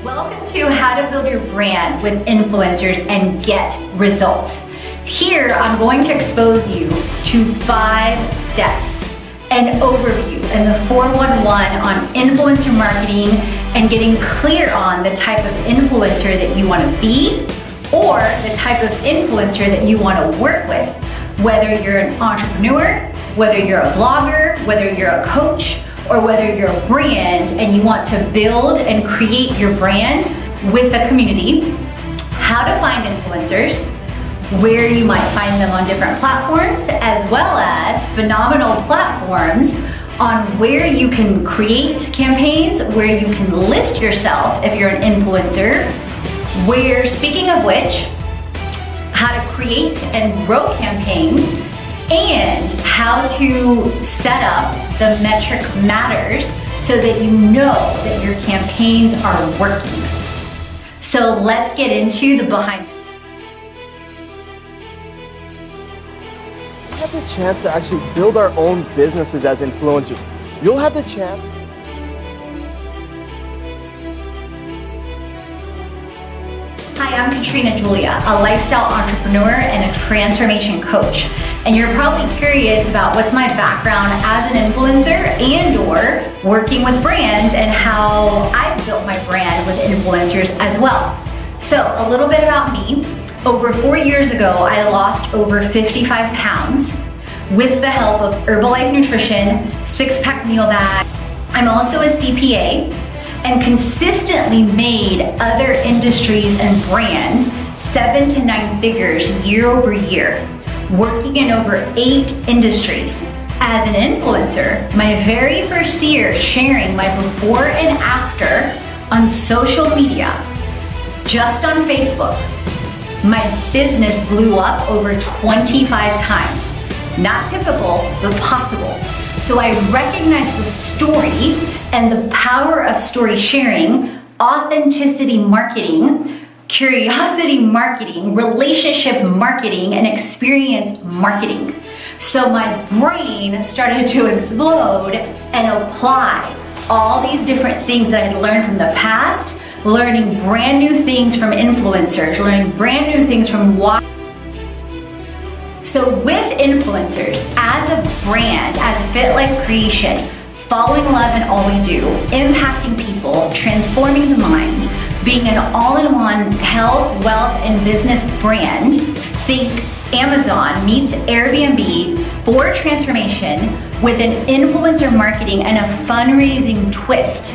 Welcome to How to Build Your Brand with Influencers and Get Results. Here, I'm going to expose you to 5 steps, an overview, and the 411 on influencer marketing and getting clear on the type of influencer that you want to be or the type of influencer that you want to work with. Whether you're an entrepreneur, whether you're a blogger, whether you're a coach, or whether you're a brand and you want to build and create your brand with a community, how to find influencers, where you might find them on different platforms, as well as phenomenal platforms on where you can create campaigns, where you can list yourself if you're an influencer, where, speaking of which, how to create and grow campaigns, and how to set up the metric matters so that you know that your campaigns are working. So let's get into the behind. We have the chance to actually build our own businesses as influencers. You'll have the chance. Hi, I'm Katrina, a lifestyle entrepreneur and a transformation coach. And you're probably curious about what's my background as an influencer and or working with brands and how I've built my brand with influencers as well. So a little bit about me. Over 4 years ago, I lost over 55 pounds with the help of Herbalife Nutrition, 6-pack meal bag. I'm also a CPA and consistently made other industries and brands 7 to 9 figures year over year, working in over 8 industries. As an influencer, my very first year sharing my before and after on social media, just on Facebook, my business blew up over 25 times. Not typical, but possible. So I recognize the story and the power of story sharing, authenticity marketing, curiosity marketing, relationship marketing, and experience marketing. So my brain started to explode and apply all these different things that I had learned from the past, learning brand new things from influencers, learning brand new things from So with influencers, as a brand, as Fit Life Creation, following love in all we do, impacting people, transforming the mind, being an all-in-one health, wealth, and business brand, think Amazon meets Airbnb for transformation with an influencer marketing and a fundraising twist.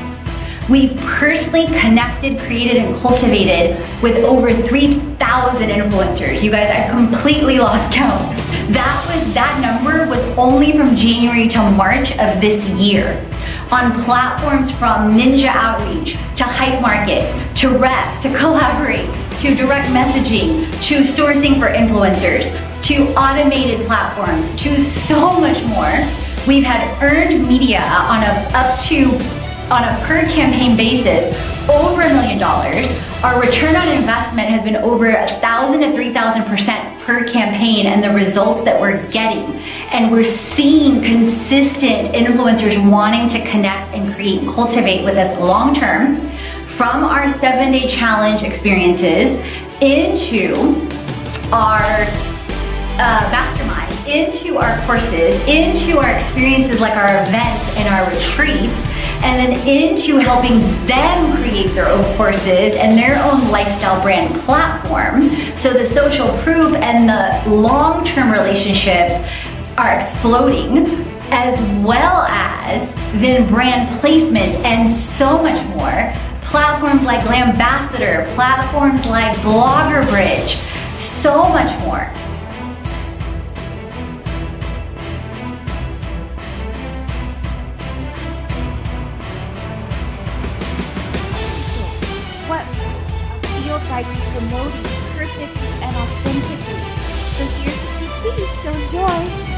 We've personally connected, created, and cultivated with over 3,000 influencers. You guys, I completely lost count. That number was only from January till March of this year. On platforms from Ninja Outreach, to Hype Market, to Rep, to Collaborate, to direct messaging, to sourcing for influencers, to automated platforms, to so much more. We've had earned media on a per campaign basis, over $1 million. Our return on investment has been over 1,000 to 3,000% per campaign, and the results that we're getting. And we're seeing consistent influencers wanting to connect and create and cultivate with us long term, from our 7-day challenge experiences into our mastermind, into our courses, into our experiences like our events and our retreats, and then into helping them create their own courses and their own lifestyle brand platform. So the social proof and the long-term relationships are exploding, as well as then brand placements and so much more. Platforms like Glambassador, platforms like Blogger Bridge, so much more. What field guide to promoting perfectly and authentically. So here's the sneak peek, so enjoy.